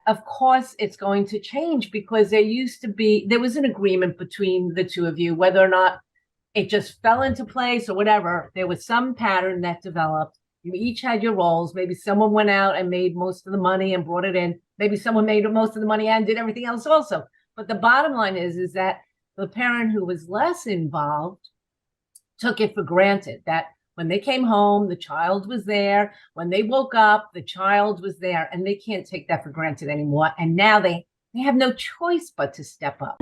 of course, it's going to change because there was an agreement between the two of you, whether or not it just fell into place or whatever. There was some pattern that developed. You each had your roles. Maybe someone went out and made most of the money and brought it in. Maybe someone made most of the money and did everything else also. But the bottom line is that the parent who was less involved took it for granted that when they came home, the child was there. When they woke up, the child was there, and they can't take that for granted anymore. And now they have no choice but to step up.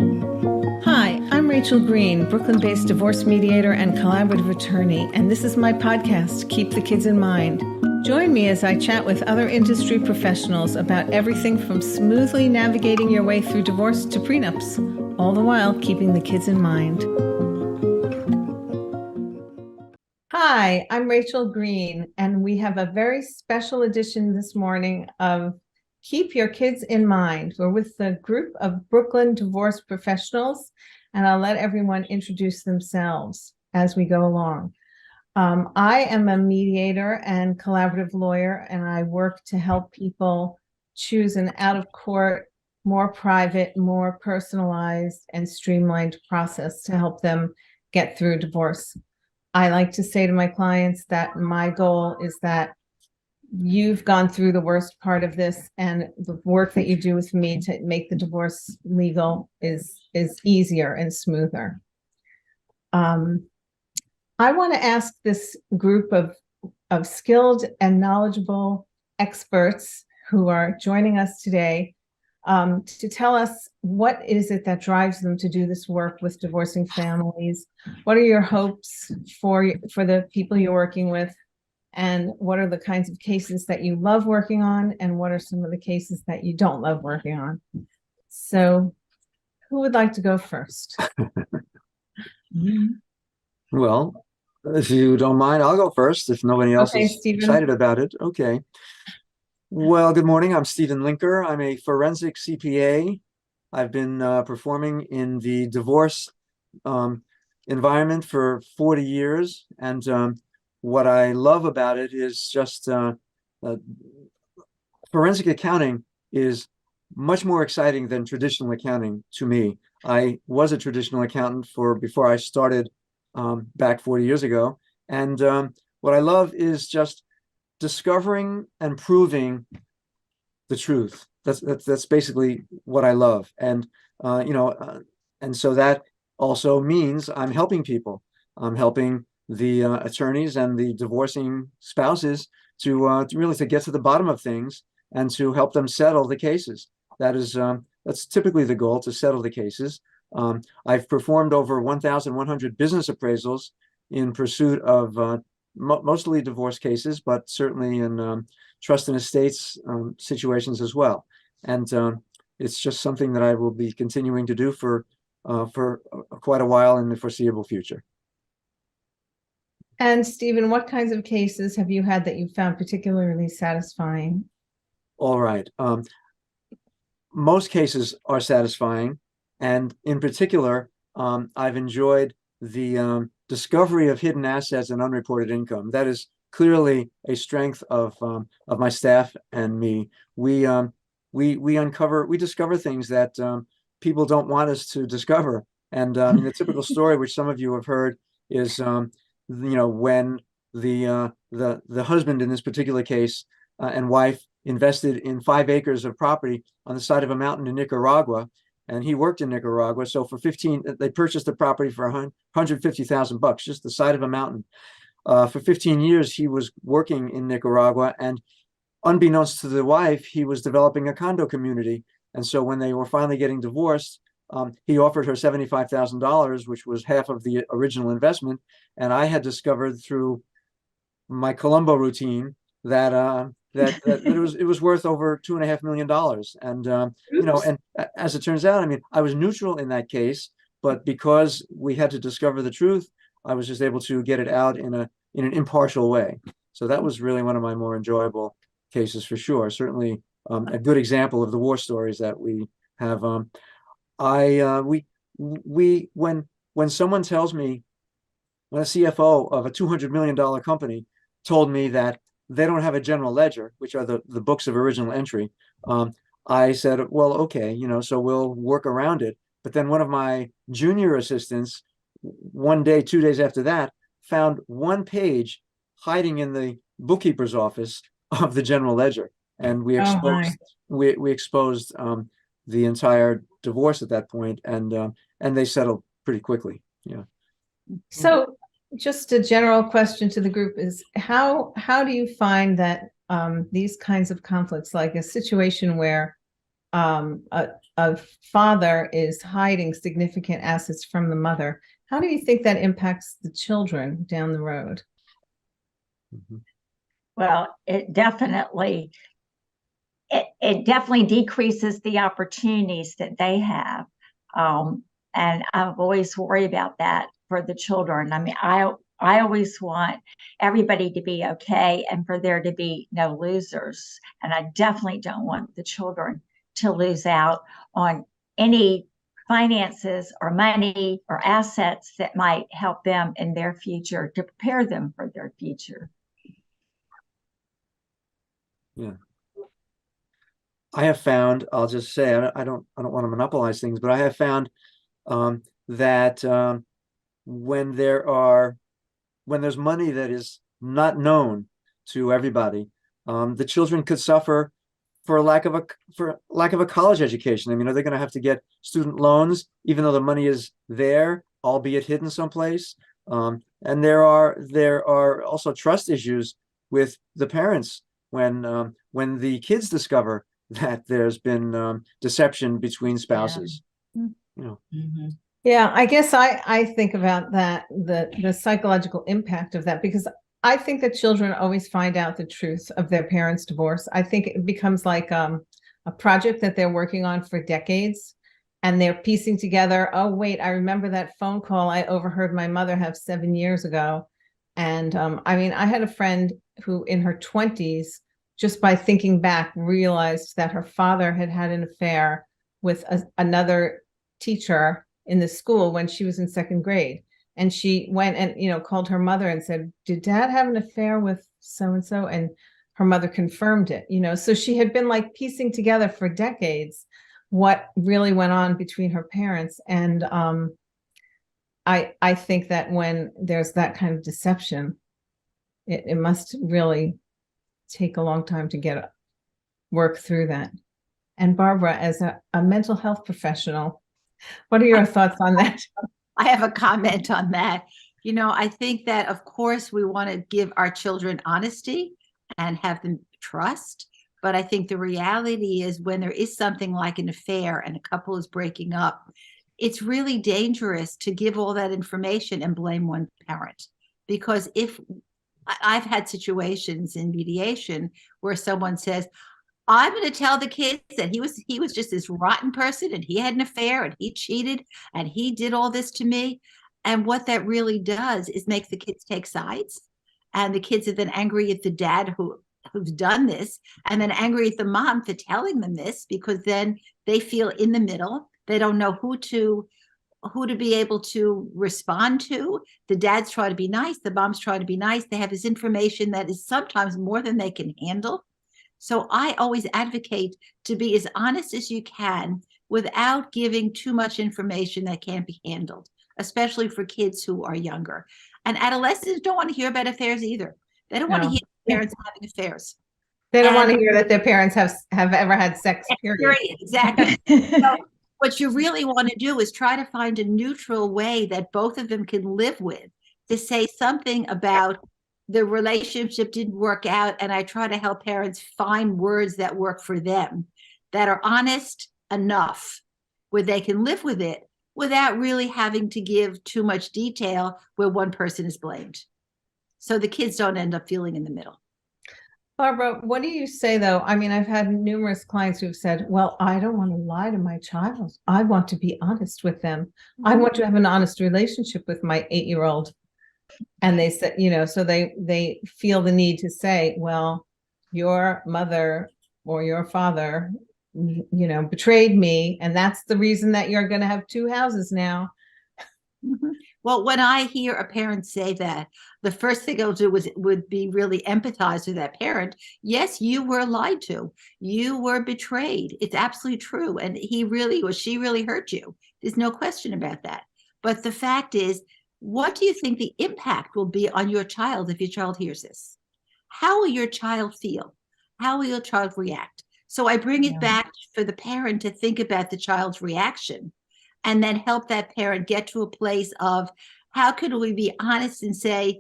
Hi, I'm Rachel Green, Brooklyn-based divorce mediator and collaborative attorney, and this is my podcast, Keep the Kids in Mind. Join me as I chat with other industry professionals about everything from smoothly navigating your way through divorce to prenups, all the while keeping the kids in mind. Hi, I'm Rachel Green, and we have a very special edition this morning of Keep Your Kids in Mind. We're with the group of Brooklyn divorce professionals, and I'll let everyone introduce themselves as we go along. I am a mediator and collaborative lawyer, and I work to help people choose an out-of-court, more private, more personalized, and streamlined process to help them get through divorce. I like to say to my clients that my goal is that you've gone through the worst part of this, and the work that you do with me to make the divorce legal is easier and smoother. I want to ask this group of skilled and knowledgeable experts who are joining us today to tell us what is it that drives them to do this work with divorcing families. What are your hopes for the people you're working with? And what are the kinds of cases that you love working on? And what are some of the cases that you don't love working on? So who would like to go first? Well, if you don't mind, I'll go first if nobody else is Stephen. excited about it. Okay. Well, good morning. I'm Stephen Linker. I'm a forensic CPA. I've been performing in the divorce environment for 40 years. And what I love about it is just forensic accounting is much more exciting than traditional accounting to me. I was a traditional accountant before I started back 40 years ago. And what I love is just discovering and proving the truth. That's basically what I love. And and so that also means I'm helping people. I'm helping the attorneys and the divorcing spouses to really get to the bottom of things and to help them settle the cases. That's typically the goal, to settle the cases. I've performed over 1,100 business appraisals in pursuit of mostly divorce cases, but certainly in trust and estates situations as well. And it's just something that I will be continuing to do for quite a while in the foreseeable future. And Stephen, what kinds of cases have you had that you found particularly satisfying? All right. Most cases are satisfying. And in particular, I've enjoyed the discovery of hidden assets and unreported income. That is clearly a strength of my staff and me. We discover things that people don't want us to discover. And the typical story, which some of you have heard, is when the husband in this particular case and wife invested in 5 acres of property on the side of a mountain in Nicaragua. And he worked in Nicaragua. So they purchased the property for $150,000, just the side of a mountain. For 15 years, he was working in Nicaragua, and unbeknownst to the wife, he was developing a condo community. And so when they were finally getting divorced, he offered her $75,000, which was half of the original investment. And I had discovered through my Columbo routine that it was worth over $2.5 million. And and as it turns out, I was neutral in that case, but because we had to discover the truth, I was just able to get it out in an impartial way. So that was really one of my more enjoyable cases, for sure. Certainly a good example of the war stories that we have. When someone tells me, when a CFO of a $200 million company told me that they don't have a general ledger, which are the books of original entry, I said, well, okay, so we'll work around it. But then one of my junior assistants, one day, 2 days after that, found one page hiding in the bookkeeper's office of the general ledger. And we Oh exposed my. we exposed the entire divorce at that point, and they settled pretty quickly. Yeah. So just a general question to the group is how do you find that these kinds of conflicts, like a situation where a father is hiding significant assets from the mother, how do you think that impacts the children down the road? Mhm. Well, it definitely decreases the opportunities that they have. And I've always worried about that for the children. I mean, I always want everybody to be okay and for there to be no losers. And I definitely don't want the children to lose out on any finances or money or assets that might help them in their future, to prepare them for their future. Yeah. I have found, I'll just say, I don't want to monopolize things, but I have found that when there's money that is not known to everybody, the children could suffer for lack of a college education. I mean, are they going to have to get student loans even though the money is there, albeit hidden someplace? And there are also trust issues with the parents when the kids discover that there's been deception between spouses. Yeah, I guess I think about that, the psychological impact of that, because I think that children always find out the truth of their parents' divorce. I think it becomes like a project that they're working on for decades, and they're piecing together, oh, wait, I remember that phone call I overheard my mother have 7 years ago. And I mean, I had a friend who in her 20s, just by thinking back, realized that her father had had an affair with another teacher in the school when she was in second grade. And she went and, called her mother and said, did dad have an affair with so-and-so? And her mother confirmed it, so she had been like piecing together for decades what really went on between her parents. And I think that when there's that kind of deception, it must really take a long time to work through that. And Barbara, as a mental health professional, what are your thoughts on that? I have a comment on that. I think that, of course, we want to give our children honesty and have them trust. But I think the reality is when there is something like an affair and a couple is breaking up, it's really dangerous to give all that information and blame one parent. Because if I've had situations in mediation where someone says, I'm going to tell the kids that he was just this rotten person and he had an affair and he cheated and he did all this to me. And what that really does is make the kids take sides. And the kids are then angry at the dad who's done this, and then angry at the mom for telling them this, because then they feel in the middle. They don't know who to be able to respond to. The dads try to be nice. The moms try to be nice. They have this information that is sometimes more than they can handle. So I always advocate to be as honest as you can without giving too much information that can't be handled, especially for kids who are younger. And adolescents don't want to hear about affairs either. They don't want to hear parents having affairs. They don't want to hear that their parents have ever had sex, period. Exactly. So what you really want to do is try to find a neutral way that both of them can live with, to say something about the relationship didn't work out, and I try to help parents find words that work for them, that are honest enough where they can live with it without really having to give too much detail where one person is blamed. So the kids don't end up feeling in the middle. Barbara, what do you say though? I mean, I've had numerous clients who've said, well, I don't want to lie to my child. I want to be honest with them. I want to have an honest relationship with my 8-year-old. And they said, so they feel the need to say, well, your mother or your father, betrayed me. And that's the reason that you're going to have 2 houses now. Well, when I hear a parent say that, the first thing I'll do would be really empathize with that parent. Yes, you were lied to. You were betrayed. It's absolutely true. And he really or she really hurt you. There's no question about that. But the fact is, what do you think the impact will be on your child if your child hears this? How will your child feel? How will your child react? So I bring it back for the parent to think about the child's reaction and then help that parent get to a place of how could we be honest and say,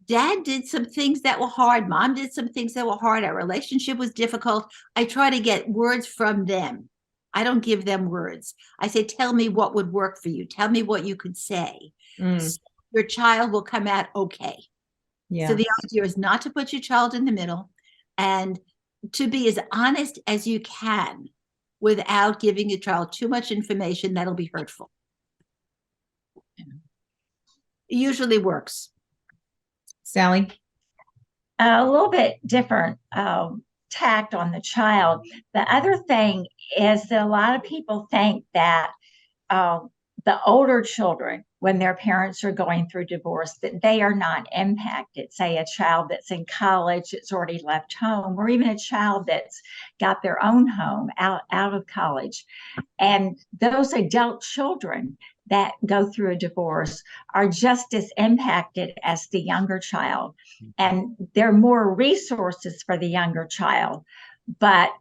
Dad did some things that were hard. Mom did some things that were hard. Our relationship was difficult. I try to get words from them. I don't give them words. I say, tell me what would work for you. Tell me what you could say. So your child will come out okay. Yeah. So the idea is not to put your child in the middle and to be as honest as you can without giving your child too much information that'll be hurtful. It usually works. Sally? A little bit different tact on the child. The other thing is that a lot of people think that the older children, when their parents are going through divorce, that they are not impacted. Say a child that's in college, that's already left home, or even a child that's got their own home out of college. And those adult children that go through a divorce are just as impacted as the younger child. And there are more resources for the younger child. But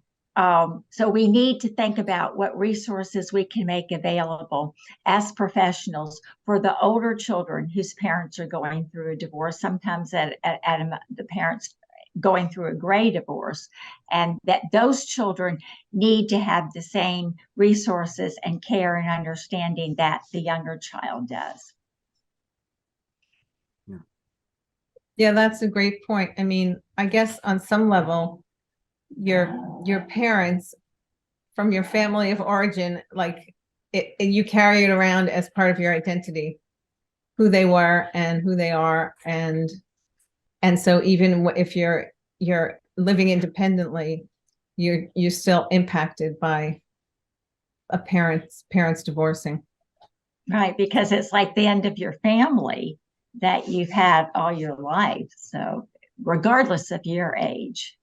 so we need to think about what resources we can make available as professionals for the older children whose parents are going through a divorce, sometimes the parents going through a gray divorce, and that those children need to have the same resources and care and understanding that the younger child does. Yeah, that's a great point. I mean, I guess on some level, your parents from your family of origin, like you carry it around as part of your identity, who they were and who they are. And so even if you're living independently, you're still impacted by a parents divorcing. Right, because it's like the end of your family that you've had all your life. So regardless of your age.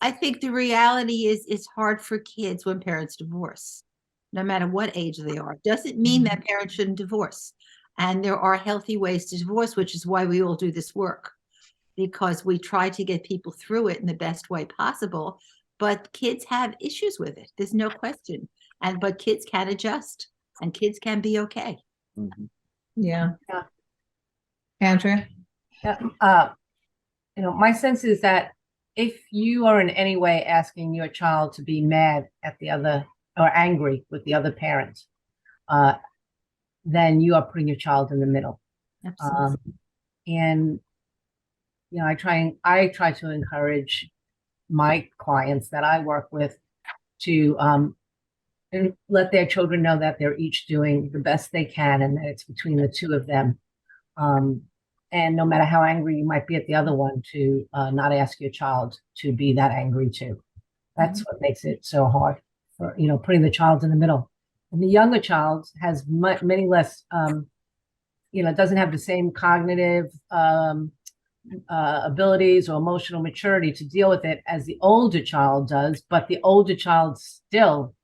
I think the reality is it's hard for kids when parents divorce, no matter what age they are. Doesn't mean that parents shouldn't divorce. And there are healthy ways to divorce, which is why we all do this work, because we try to get people through it in the best way possible. But kids have issues with it. There's no question. But kids can adjust and kids can be okay. Yeah. Andrea? Yeah. My sense is that if you are in any way asking your child to be mad at the other or angry with the other parent, then you are putting your child in the middle. Absolutely. And I try to encourage my clients that I work with to and let their children know that they're each doing the best they can and that it's between the two of them. And no matter how angry you might be at the other one, to not ask your child to be that angry too. That's what makes it so hard for, putting the child in the middle. And the younger child has many less, doesn't have the same cognitive abilities or emotional maturity to deal with it as the older child does. But the older child still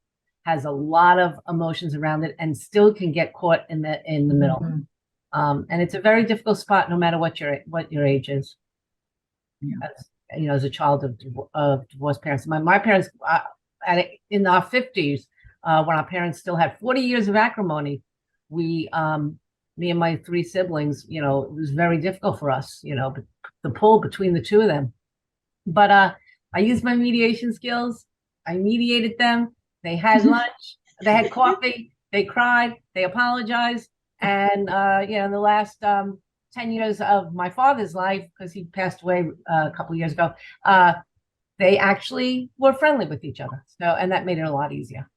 has a lot of emotions around it and still can get caught in the middle. And it's a very difficult spot, no matter what your age is. As a child of divorced parents. My parents, in our 50s, when our parents still had 40 years of acrimony, me and my three siblings, it was very difficult for us, the pull between the two of them. But I used my mediation skills. I mediated them. They had lunch. They had coffee. They cried. They apologized. And, in the last 10 years of my father's life, because he passed away a couple of years ago, they actually were friendly with each other. And that made it a lot easier.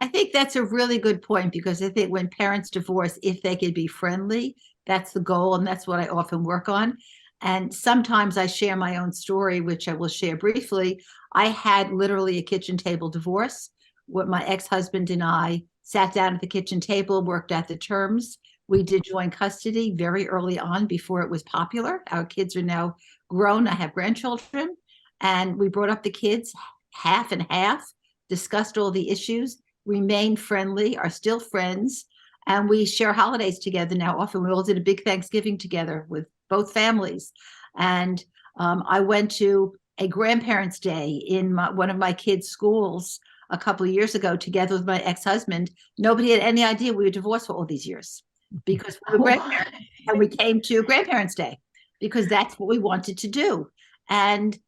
I think that's a really good point, because I think when parents divorce, if they could be friendly, that's the goal. And that's what I often work on. And sometimes I share my own story, which I will share briefly. I had literally a kitchen table divorce. What my ex-husband and I sat down at the kitchen table, worked out the terms. We did joint custody very early on before it was popular. Our kids are now grown. I have grandchildren, and we brought up the kids half and half, discussed all the issues, remained friendly, are still friends, and we share holidays together now. Often we all did a big Thanksgiving together with both families. And I went to a grandparents' day in one of my kids' schools a couple of years ago together with my ex-husband. Nobody had any idea we were divorced for all these years because we were grandparents, and we came to grandparents' day because that's what we wanted to do. And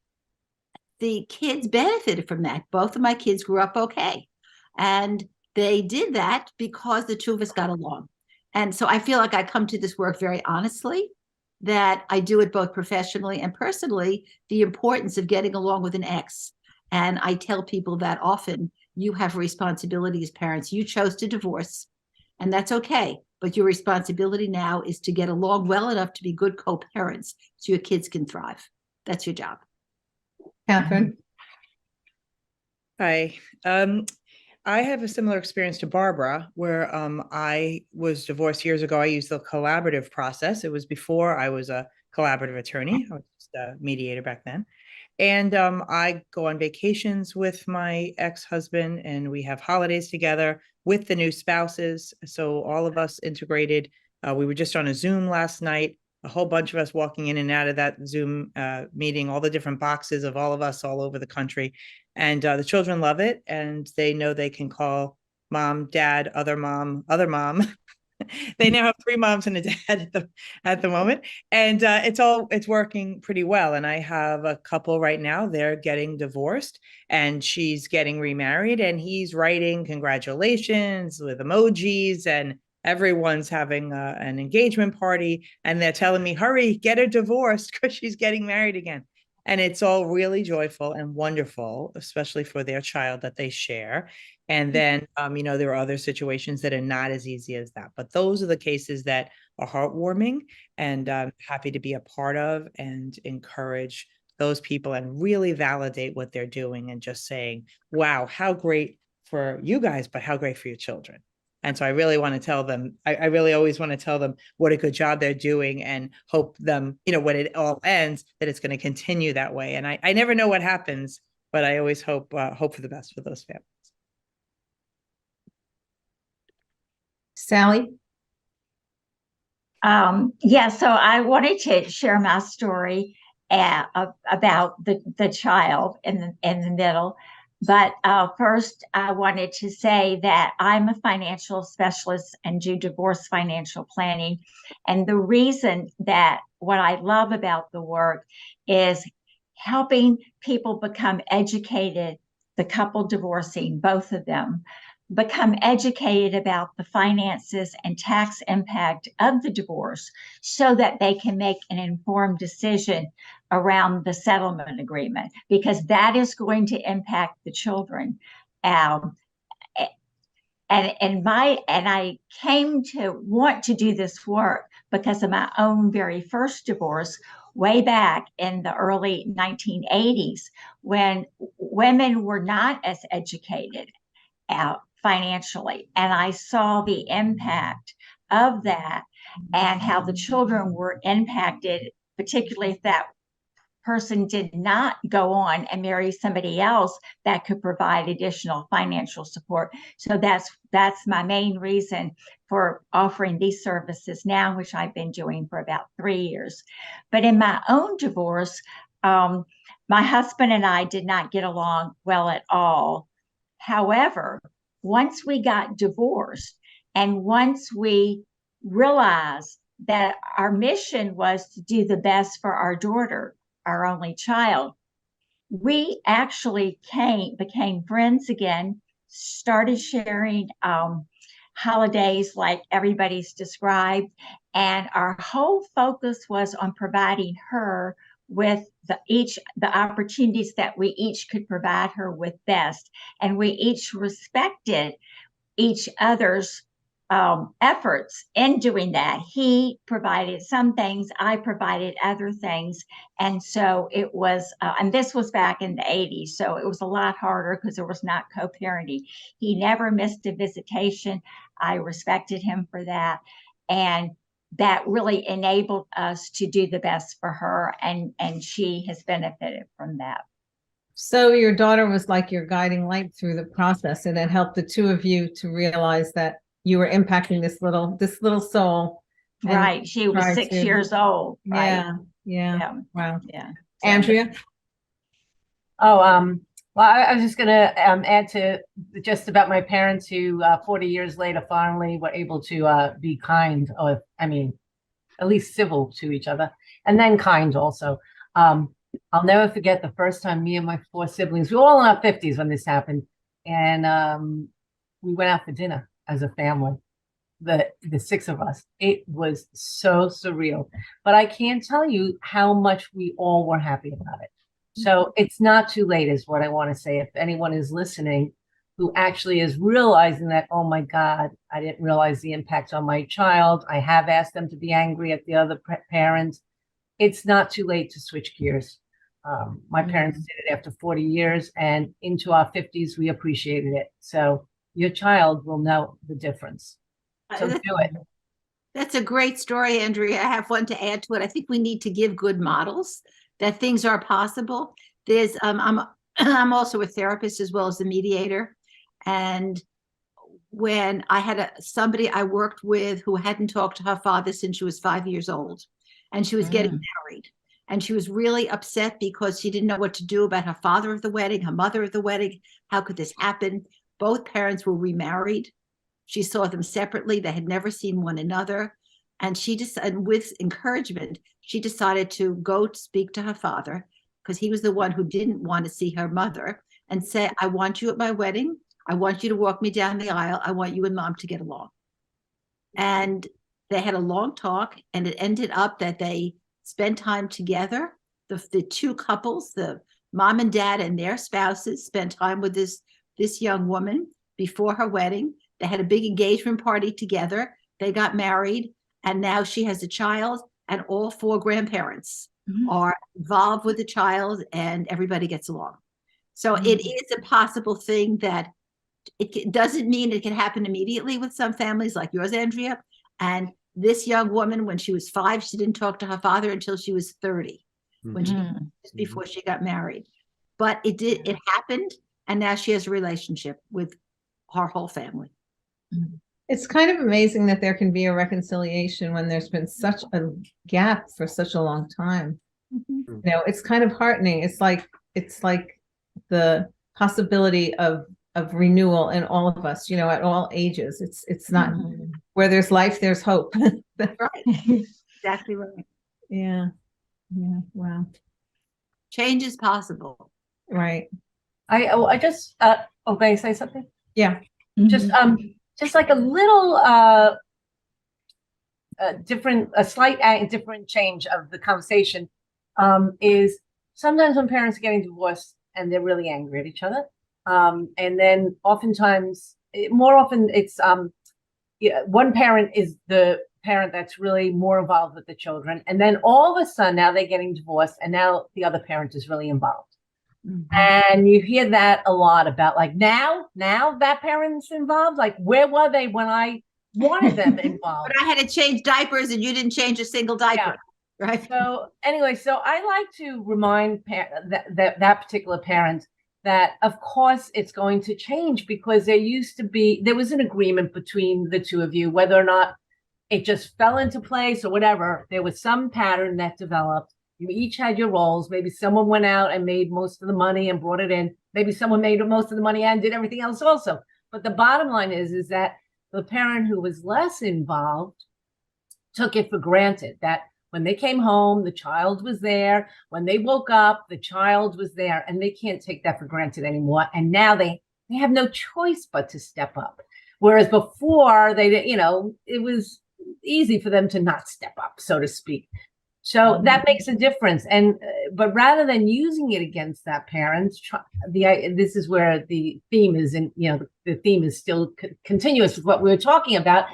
the kids benefited from that. Both of my kids grew up okay. And they did that because the two of us got along. And so I feel like I come to this work very honestly, that I do it both professionally and personally, the importance of getting along with an ex. And I tell people that often, you have responsibility as parents. You chose to divorce, and that's okay. But your responsibility now is to get along well enough to be good co-parents so your kids can thrive. That's your job. Catherine? Hi. I have a similar experience to Barbara, where I was divorced years ago. I used the collaborative process. It was before I was a collaborative attorney. I was just a mediator back then. And I go on vacations with my ex-husband, and we have holidays together with the new spouses. So all of us integrated. We were just on a Zoom last night, a whole bunch of us walking in and out of that Zoom meeting, all the different boxes of all of us all over the country. And the children love it, and they know they can call mom, dad, other mom, other mom. They now have 3 moms and a dad at the moment, and it's working pretty well. And I have a couple right now, they're getting divorced, and she's getting remarried, and he's writing congratulations with emojis, and everyone's having an engagement party, and they're telling me, hurry, get her divorced because she's getting married again. And it's all really joyful and wonderful, especially for their child that they share. And then, there are other situations that are not as easy as that. But those are the cases that are heartwarming, and I'm happy to be a part of and encourage those people and really validate what they're doing and just saying, wow, how great for you guys, but how great for your children. And so I really want to tell them, I really always want to tell them what a good job they're doing, and hope them, when it all ends, that it's going to continue that way. And I never know what happens, but I always hope for the best for those families. Sally? Yeah, so I wanted to share my story about the child in the middle. But first, I wanted to say that I'm a financial specialist and do divorce financial planning. And the reason that what I love about the work is helping people become educated, the couple divorcing, both of them, become educated about the finances and tax impact of the divorce so that they can make an informed decision around the settlement agreement, because that is going to impact the children. And I came to want to do this work because of my own very first divorce way back in the early 1980s, when women were not as educated financially. And I saw the impact of that and how the children were impacted, particularly if that person did not go on and marry somebody else that could provide additional financial support. So that's my main reason for offering these services now, which I've been doing for about 3 years. But in my own divorce, my husband and I did not get along well at all. However, once we got divorced, and once we realized that our mission was to do the best for our daughter, our only child, we actually became friends again, started sharing holidays like everybody's described, and our whole focus was on providing her with the opportunities that we each could provide her with best. And we each respected each other's efforts in doing that. He provided some things, I provided other things. And so it was, and this was back in the 80s, so it was a lot harder because there was not co-parenting. He never missed a visitation. I respected him for that. And that really enabled us to do the best for her. And she has benefited from that. So your daughter was like your guiding light through the process, and it helped the two of you to realize that you were impacting this little soul. And Right. She was try 6 to- years old. Right? Yeah. Wow. Yeah. Andrea? Oh, well, I was just gonna add to just about my parents who 40 years later finally were able to be kind, or I mean, at least civil to each other, and then kind also. I'll never forget the first time me and my 4 siblings, we were all in our 50s when this happened, and we went out for dinner as a family, the 6 of us. It was so surreal, but I can't tell you how much we all were happy about it. So it's not too late is what I want to say. If anyone is listening who actually is realizing that, oh my God, I didn't realize the impact on my child. I have asked them to be angry at the other parents. It's not too late to switch gears. My parents did it after 40 years, and into our 50s, we appreciated it. So your child will know the difference. So do it. That's a great story, Andrea. I have one to add to it. I think we need to give good models that things are possible. There's I'm also a therapist as well as a mediator. And when I had somebody I worked with who hadn't talked to her father since she was 5 years old, and she was getting married, and she was really upset because she didn't know what to do about her father of the wedding, her mother of the wedding. How could this happen? Both parents were remarried. She saw them separately. They had never seen one another. And she decided, with encouragement, she decided to go to speak to her father, because he was the one who didn't want to see her mother, and say, I want you at my wedding. I want you to walk me down the aisle. I want you and mom to get along. And they had a long talk, and it ended up that they spent time together. The 2 couples, the mom and dad and their spouses, spent time with this young woman before her wedding. They had a big engagement party together. They got married, and now she has a child, and all 4 grandparents are involved with the child, and everybody gets along. So it is a possible thing that it doesn't mean it can happen immediately with some families like yours, Andrea. And this young woman, when she was 5, she didn't talk to her father until she was 30, when she just before she got married. But it happened, and now she has a relationship with her whole family. It's kind of amazing that there can be a reconciliation when there's been such a gap for such a long time. You know, it's kind of heartening. It's like the possibility of renewal in all of us, you know, at all ages. It's not where there's life, there's hope. Right. Exactly right. Yeah. Wow. Change is possible. Right. I just may I say something? Yeah. Just like a little slight different change of the conversation is sometimes when parents are getting divorced and they're really angry at each other, and then oftentimes, more often, it's one parent is the parent that's really more involved with the children, and then all of a sudden now they're getting divorced, and now the other parent is really involved. And you hear that a lot about, like, now that parent's involved. Like, where were they when I wanted them involved? But I had to change diapers and you didn't change a single diaper. Yeah. Right. So anyway, so I like to remind that particular parent that, of course, it's going to change, because there was an agreement between the two of you, whether or not it just fell into place or whatever. There was some pattern that developed. You each had your roles. Maybe someone went out and made most of the money and brought it in. Maybe someone made most of the money and did everything else also. But the bottom line is that the parent who was less involved took it for granted that when they came home, the child was there. When they woke up, the child was there, and they can't take that for granted anymore. And now they have no choice but to step up. Whereas before, it was easy for them to not step up, so to speak. So that makes a difference. But rather than using it against that parent, this is where the theme is, the theme is still continuous with what we were talking about.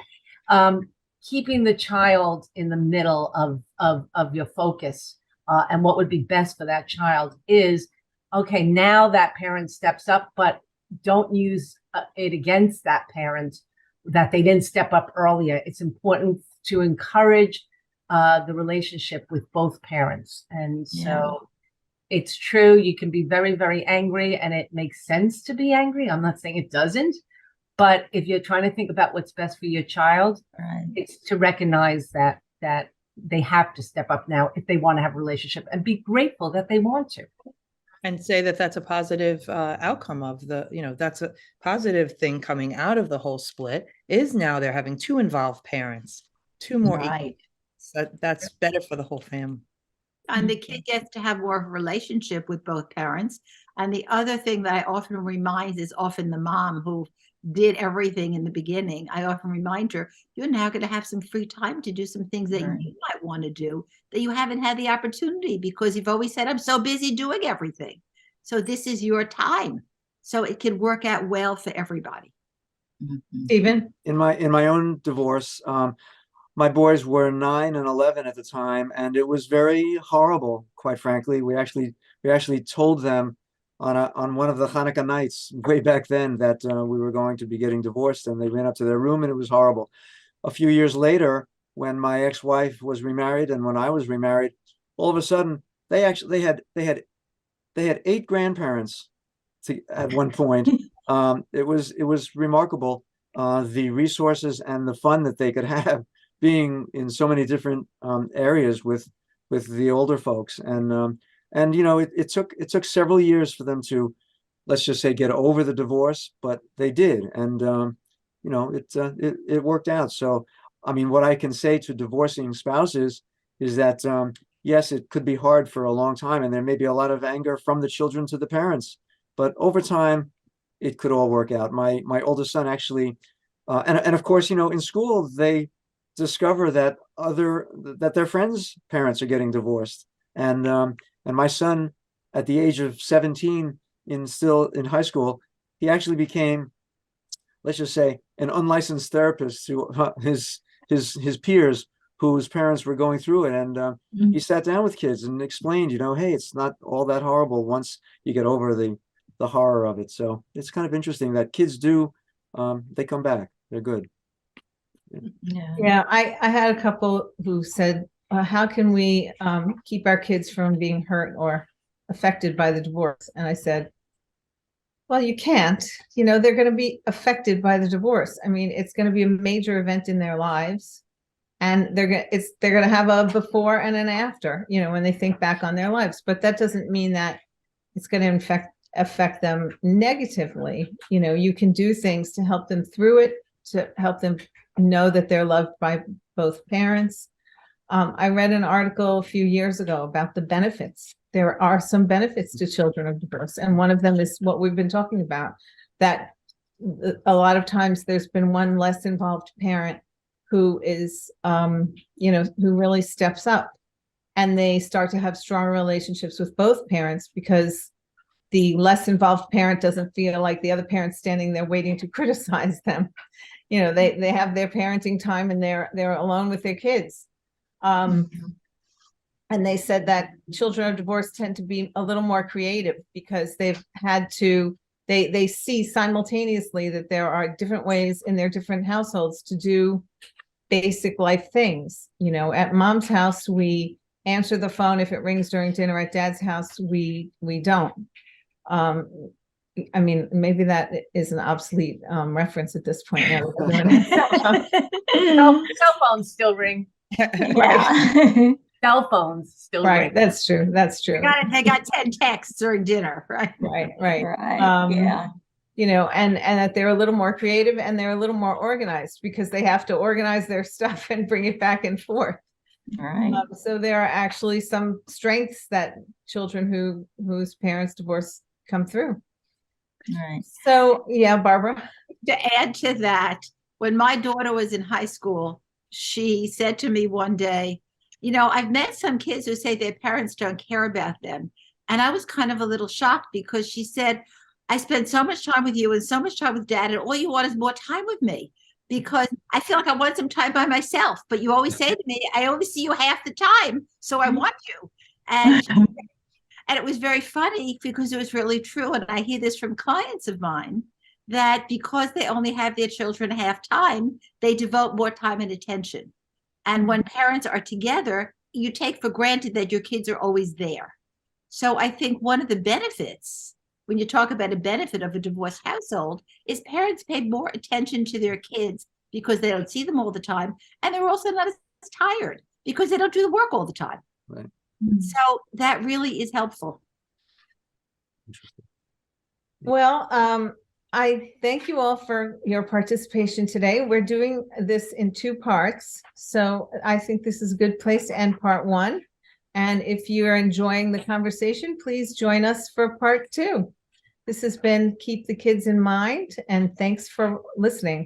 Keeping the child in the middle of your focus, and what would be best for that child is, okay, now that parent steps up, but don't use it against that parent that they didn't step up earlier. It's important to encourage the relationship with both parents. And so it's true, you can be very, very angry, and it makes sense to be angry. I'm not saying it doesn't, but if you're trying to think about what's best for your child, it's to recognize that they have to step up now if they want to have a relationship, and be grateful that they want to. And say that that's a positive outcome of that's a positive thing coming out of the whole split, is now they're having two involved parents, two more. Right. That's better for the whole family. And the kid gets to have more of a relationship with both parents. And the other thing that I often remind is often the mom who did everything in the beginning. I often remind her, you're now going to have some free time to do some things that you might want to do that you haven't had the opportunity, because you've always said, I'm so busy doing everything. So this is your time. So it can work out well for everybody. Stephen? In my own divorce, my boys were 9 and 11 at the time, and it was very horrible, quite frankly. We actually told them on one of the Hanukkah nights way back then that we were going to be getting divorced, and they ran up to their room, and it was horrible. A few years later, when my ex-wife was remarried and when I was remarried, all of a sudden they had 8 grandparents at one point. It was remarkable, the resources and the fun that they could have being in so many different areas with the older folks. And it took several years for them to, let's just say, get over the divorce, but they did. And it worked out. So I mean, what I can say to divorcing spouses is that yes, it could be hard for a long time, and there may be a lot of anger from the children to the parents, but over time it could all work out. My oldest son actually and of course, in school they discover that their friends' parents are getting divorced, and my son, at the age of 17, still in high school, he actually became, let's just say, an unlicensed therapist to his peers whose parents were going through it, and he sat down with kids and explained, hey, it's not all that horrible once you get over the horror of it. So it's kind of interesting that kids do, they come back, they're good. Yeah, I had a couple who said, how can we keep our kids from being hurt or affected by the divorce? And I said, well, you can't. They're going to be affected by the divorce. I mean, it's going to be a major event in their lives, and they're going to have a before and an after, when they think back on their lives. But that doesn't mean that it's going to affect them negatively. You can do things to help them through it, to help them know that they're loved by both parents. I read an article a few years ago about the benefits. There are some benefits to children of divorce, and one of them is what we've been talking about, that a lot of times there's been one less involved parent who is, who really steps up, and they start to have strong relationships with both parents, because the less involved parent doesn't feel like the other parent's standing there waiting to criticize them. They have their parenting time, and they're alone with their kids. And they said that children of divorce tend to be a little more creative, because they've had to, they see simultaneously that there are different ways in their different households to do basic life things. At mom's house, we answer the phone if it rings during dinner. At dad's house, we don't. I mean, maybe that is an obsolete reference at this point now. Cell phones still ring. Yeah. Cell phones still Right, ring. that's true. That's true. They got 10 texts during dinner, right? Right. Right. Yeah. And that they're a little more creative, and they're a little more organized, because they have to organize their stuff and bring it back and forth. Right. So there are actually some strengths that children whose parents divorce come through. Right. So, yeah, Barbara. To add to that, when my daughter was in high school, she said to me one day, I've met some kids who say their parents don't care about them. And I was kind of a little shocked, because she said, I spent so much time with you and so much time with dad, and all you want is more time with me, because I feel like I want some time by myself. But you always say to me, I only see you half the time, so I want you. And it was very funny, because it was really true. And I hear this from clients of mine, that because they only have their children half time, they devote more time and attention. And when parents are together, you take for granted that your kids are always there. So I think one of the benefits, when you talk about a benefit of a divorced household, is parents pay more attention to their kids because they don't see them all the time. And they're also not as tired because they don't do the work all the time. Right. So that really is helpful. Interesting. Well, I thank you all for your participation today. We're doing this in 2 parts. So I think this is a good place to end part 1. And if you're enjoying the conversation, please join us for part 2. This has been Keep the Kids in Mind, and thanks for listening.